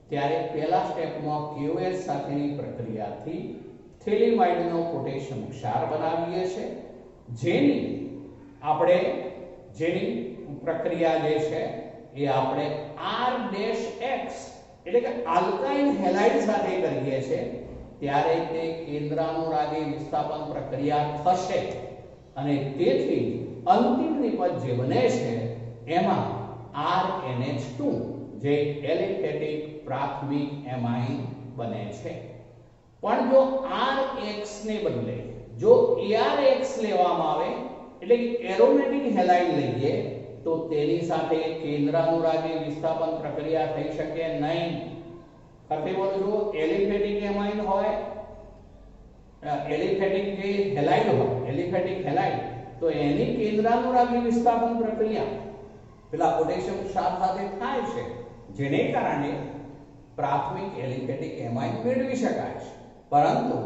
ત્યારે પહેલા સ્ટેપમાં KOH સાથેની પ્રક્રિયાથી થેલિમાઇડનો પોટેશિયમ ક્ષાર બનાવીએ છીએ, જેની પ્રક્રિયા જે છે એ આપણે R-X એટલે કે આલ્કાઇલ હેલાઇડ સાથે કરીએ છીએ. ત્યારે તે કેન્દ્રાનુરાગી વિસ્થાપન પ્રક્રિયા થશે અને તેથી અંતિમ નિપજ જે બને છે એમાં RNH2 જે એલિફેટિક પ્રાથમિક એમાઇન બને છે. પણ જો RX ને બદલે જો ARX લેવામાં આવે એટલે કે એરોમેટિક હેલાઇડ લઈએ તો તેની સાથે કેન્દ્રાનુરાગી વિસ્થાપન પ્રક્રિયા થઈ શકે નહીં. ફરી બોલું છું, એલિફેટિક એમાઇન હોય, એલિફેટિક જે હેલાઇડ હોય, એલિફેટિક હેલાઇડ, તો એની કેન્દ્રાનુરાગી વિસ્થાપન પ્રક્રિયા પેલા પોટેશિયમ ક્ષાર સાથે થાય છે, જેને કારણે પ્રાથમિક એલિફેટિક એમાઇન મેળવી શકાય છે. પરંતુ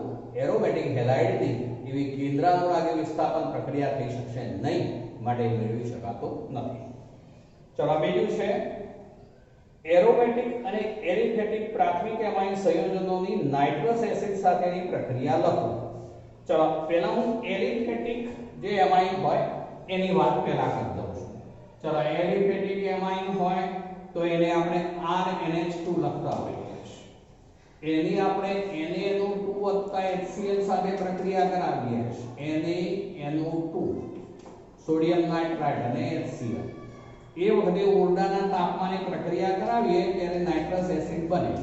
એરોમેટિક હેલાઇડની એવી કેન્દ્રાનુરાગી વિસ્થાપન પ્રક્રિયા થઈ શકશે નહીં, માટે મેળવી શકાતો નથી. ચલો બીજું છે એરોમેટિક અને એલિફેટિક પ્રાથમિક એમાઇન સંયોજનોની નાઇટ્રસ એસિડ સાથેની પ્રક્રિયા લખો. ચલો પહેલા હું એલિફેટિક જે એમાઇન હોય એની વાત પહેલા કરી દઉં છું. ચલો એલિફેટિક એમાઇન હોય તો એને આપણે RNH2 લખતા હોઈએ છીએ. એની આપણે NaNO2 HCl સાથે પ્રક્રિયા કરાવીએ છીએ. NaNO2 સોડિયમ નાઇટ્રાઇટ અને HCl. એ વખતે ઓરડાના તાપમાને પ્રક્રિયા કરાવીએ ત્યારે નાઇટ્રસ એસિડ બને.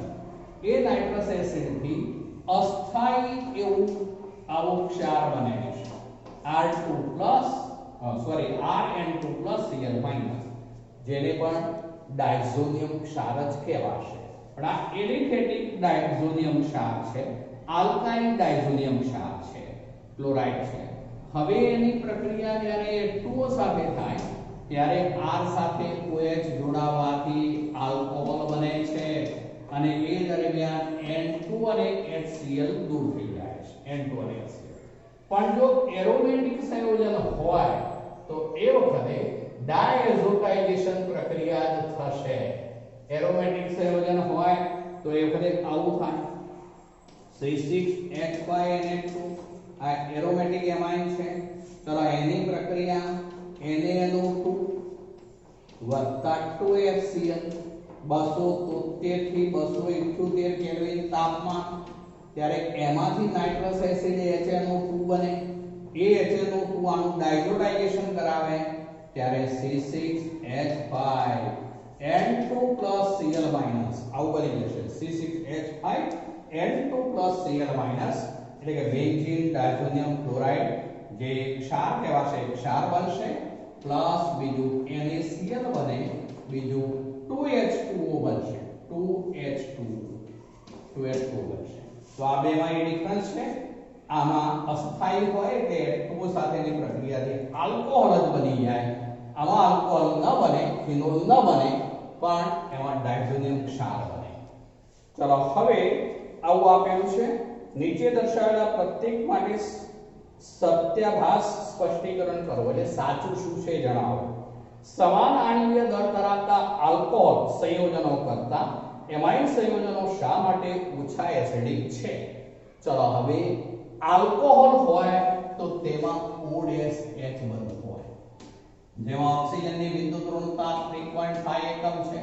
એ નાઇટ્રસ એસિડથી અસ્થાયી એવું આવો ક્ષાર બને છે RN2+Cl-, જેને પણ ડાયઝોનિયમ ક્ષાર જ કહેવાશે. પણ આ એલિફેટિક ડાયઝોનિયમ ક્ષાર છે, આલ્કાઇલ ડાયઝોનિયમ ક્ષાર છે, ક્લોરાઇડ છે. હવે એની પ્રક્રિયા જ્યારે H2O સાથે થાય ત્યારે R સાથે OH જોડાવાથી આલ્કોહોલ બને છે અને એ દરમિયાન N2 અને HCl દૂર થઈ જાય છે, N2 અને HCl. પણ જો એરોમેટિક સંયોજન હોય તો એ વખતે ડાયઝોટાઇઝેશન પ્રક્રિયા જ થશે. એરોમેટિક સંયોજન હોય તો એ વખતે આવું થાય, C6H5NH2 આ એરોમેટિક એમાઇન છે. ચલો એની પ્રક્રિયા NaNO2 વત્તા 2HCl 273 થી 278 કેલ્વિન તાપમાન, ત્યારે એમાંથી નાઇટ્રસ એસિડ HNO2 બને. એ HNO2 આનું ડાયઝોટાઇઝેશન કરાવે ત્યારે C6H5N2+Cl- આવું બની જશે. C6H5N2+Cl- એટલે કે બેન્ઝીન ડાયઝોનિયમ ક્લોરાઇડ જે ક્ષાર કહેવાશે, ક્ષાર બનશે, પ્લસ બીજું NaCl બને, બીજું 2H2O બનશે, 2H2O બનશે. તો આ બેમાં એ ડિફરન્સ છે. આમાં અસ્થાયી હોય એટલે H2O સાથેની પ્રક્રિયાથી આલ્કોહોલ જ બની જાય. આમાં આલ્કોહોલ ન બને, ફિનોલ ન બને, પણ એમાં ડાયઝોનિયમ ક્ષાર બને. ચલો હવે આવું આપેલું છે, નીચે દર્શાવેલા પ્રત્યેક માટે સત્યાભાસ સ્પષ્ટીકરણ કરો, એટલે સાચું શું છે જણાવો. સમાન આણ્વીય દળ ધરાવતા આલ્કોહોલ સંયોજનો કરતા એમાઇન સંયોજનો શા માટે ઓછા એસિડિક છે? ચલો હવે આલ્કોહોલ હોય તો તેમાં OH બંધ હોય, જેમાં ઓક્સિજનની વિદ્યુત ઋણતા 3.5 એકમ છે,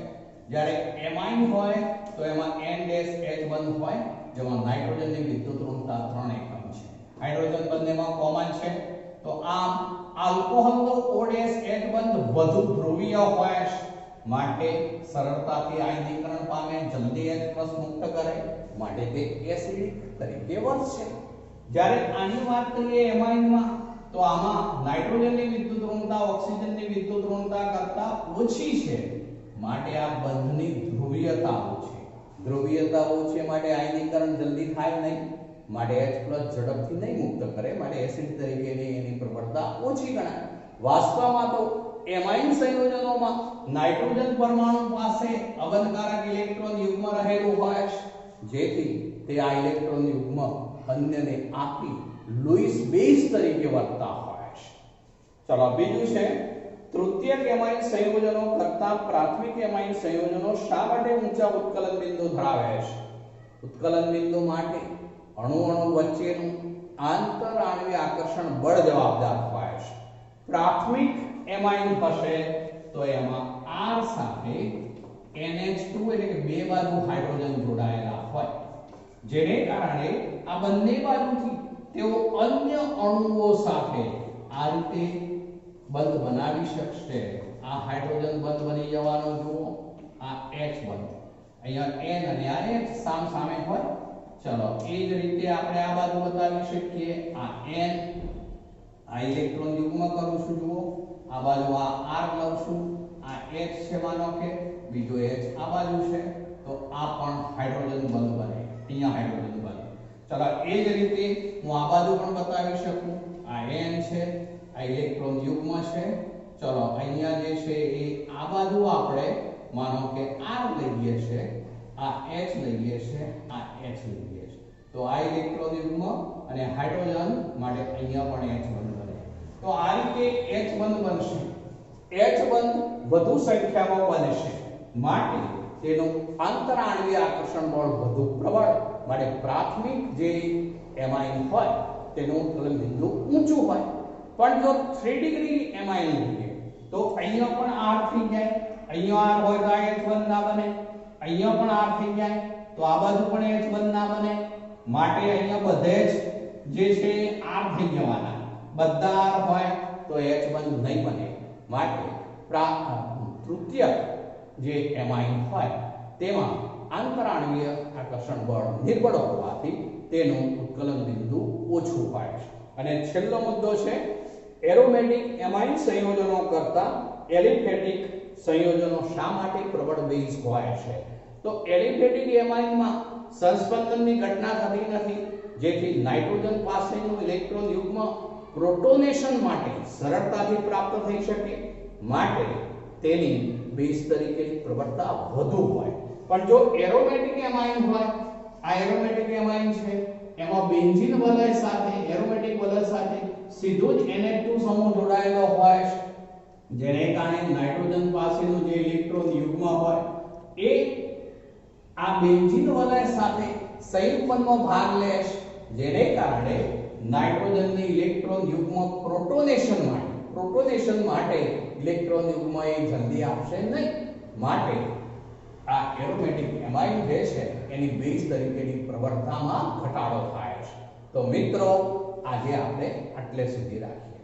જ્યારે એમાઇન હોય તો એમાં NH બંધ હોય, જેમાં નાઇટ્રોજનની વિદ્યુત ઋણતા 3 એકમ છે. હાઇડ્રોજન બંનેમાં કોમન છે, તો આમ આલ્કોહોલનો OH બંધ વધુ ધ્રુવીય હોય માટે સરળતાથી આયનીકરણ પામે, જલ્દી H+ મુક્ત કરે, માટે તે એસિડિક તરીકે વર્તશે. જ્યારે આની વાત કરીએ એમાઇનમાં, તો આમાં નાઇટ્રોજનની વિદ્યુત ઋણતા ઓક્સિજનની વિદ્યુત ઋણતા કરતા ઓછી છે, માટે આ બંધની ધ્રુવીયતા ઓછી. ધ્રુવીયતા ઓછી માટે આયનીકરણ જલ્દી થાય નહીં, માટે H+ ઝડપથી નહીં મુક્ત કરે, માટે એસિડ તરીકેની એની પ્રબળતા ઓછી ગણાય. વાસ્તવમાં તો એમાઇન સંયોજનોમાં નાઇટ્રોજન પરમાણુ પાસે અબંધકારક ઇલેક્ટ્રોન યુગ્મ રહેલું હોય, જેથી તે આ ઇલેક્ટ્રોન યુગ્મ અન્યને આપી લુઈસ બેઝ તરીકે વર્તતા હોય. ચલો બીજું છે, તૃતીયક એમાઇન સંયોજનો કરતા પ્રાથમિક એમાઇન સંયોજનો શા માટે ઊંચા ઉત્કલન બિંદુ ધરાવે છે? ઉત્કલન બિંદુ માટે અણુ વચ્ચેનું આંતરઆણ્વીય આકર્ષણ બળ જવાબદાર હોય છે. પ્રાથમિક એમાઇન હશે તો એમાં R સાથે NH2 એટલે કે બે બાજુ હાઇડ્રોજન જોડાયેલા હોય, જેને કારણે આ બંને બાજુથી તેઓ અન્ય અણુઓ સાથે આ રીતે બંધ બનાવી શકશે. આ હાઇડ્રોજન બંધ બની જવાનો, જુઓ આ H બંધ, અહીંયા N અને આ H સામ સામે હોય. ચલો એ જ રીતે આપણે આ બાજુ બતાવી શકીએ, આ N, આ ઇલેક્ટ્રોન યુગ્મ કરું છું, જુઓ આ બાજુ આ R લઉં છું, આ H છે માનો કે, બીજો H આ બાજુ છે, તો આ પણ હાઇડ્રોજન બંધ બને, અહીંયા હાઇડ્રોજન બંધ. ચલો એ જ રીતે હું આ બાજુ પણ બતાવી શકું, આ N છે, આ ઇલેક્ટ્રોન યુગ્મ છે. ચલો અહીંયા જે છે એ આ બાજુ આપણે માનો કે R લઈએ છે, આ H લઈએ છે, આ H લઈએ છે, તો આ ઇલેક્ટ્રોન યુગ્મ અને હાઇડ્રોજન માટે અહીંયા પણ H બંધ બને. તો આ રીતે H બંધ બનશે. H બંધ વધુ સંખ્યામાં બનશે, માટે તેનું આંતરઆણ્વીય આકર્ષણ બળ વધુ પ્રબળ, માટે પ્રાથમિક જે એમાઇન હોય તેનું ઉત્કલન બિંદુ ઊંચું હોય. પણ જો 3 ડિગ્રી એમાઇન લઈએ તો અહીંયા પણ R થઈ જાય, અહીંયા R હોય તો આ H બંધ ના બને, અહીંયા પણ R થઈ જાય તો આ બાજુ પણ H બંધ ના બને, માટે અહીંયા બધે જ જે છે R થઈ જવાના. બધા R હોય તો H બંધ નહીં બને, માટે તૃતીય જે એમાઇન હોય તેમાં આંતરઆણ્વીય આકર્ષણ બળ નિર્બળ હોવાથી તેનું ઉત્કલન બિંદુ ઓછું હોય છે. અને છેલ્લો મુદ્દો છે, એરોમેટિક એમાઇન સંયોજનો કરતા એલિફેટિક સંયોજનો શા માટે પ્રબળ બેઝ હોય છે? તો એલિફેટિક એમાઇનમાં સંસ્પંદનની ઘટના થતી નથી, જેથી નાઇટ્રોજન પાસેનું ઇલેક્ટ્રોન યુગ્મ પ્રોટોનેશન માટે સરળતાથી પ્રાપ્ત થઈ શકે, માટે તેની બેઝ તરીકેની પ્રબળતા વધુ હોય. પણ જો એરોમેટિક એમાઇન હોય, આ એરોમેટિક એમાઇન છે, એમાં બેન્ઝીન વલય સાથે એરોમેટિક વલય સાથે સીધું જ NH2 સમૂહ જોડાયેલો હોય, જેને કારણે નાઇટ્રોજન પાસેનું જે ઇલેક્ટ્રોન યુગ્મ હોય એ આ બેન્ઝીન વલય સાથે સંયુગ્મનમાં ભાગ લે, જેને કારણે નાઇટ્રોજનની ઇલેક્ટ્રોન યુગ્મ પ્રોટોનેશન માટે ઇલેક્ટ્રોન યુગ્મ એ જલ્દી આપશે નહીં, માટે આ એરોમેટિક એમાઇન જે છે એની બેઝ તરીકેની પ્રબળતામાં ઘટાડો થાય છે. તો મિત્રો આજે આપણે આટલે સુધી રાખીએ.